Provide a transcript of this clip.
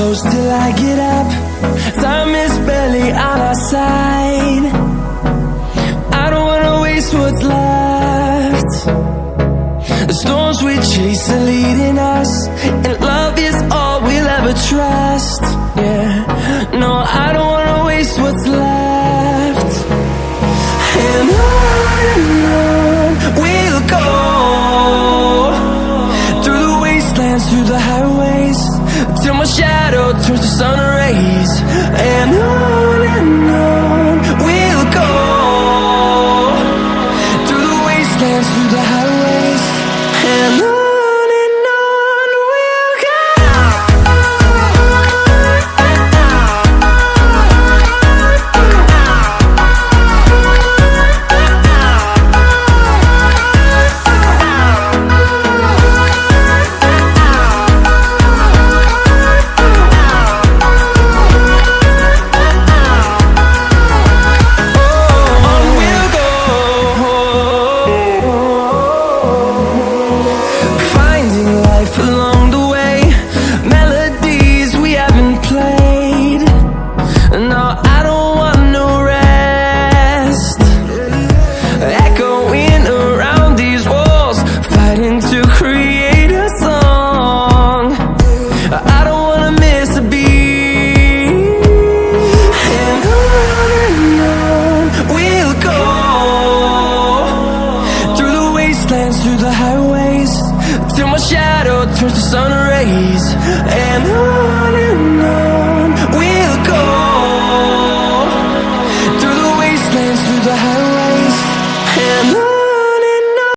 close till I get up. Time is barely on our side. I don't wanna waste what's left. The storms we chase are leading us, and love is all we'll ever trust. Yeah, no, I don't wanna waste what's left. And on we'll go, through the wastelands, through the highways, till my shadow turns to sun rays. And on we'll go, through the wastelands, through the highways, and on we'll go. Through the highways, till my shadow turns to sun rays. And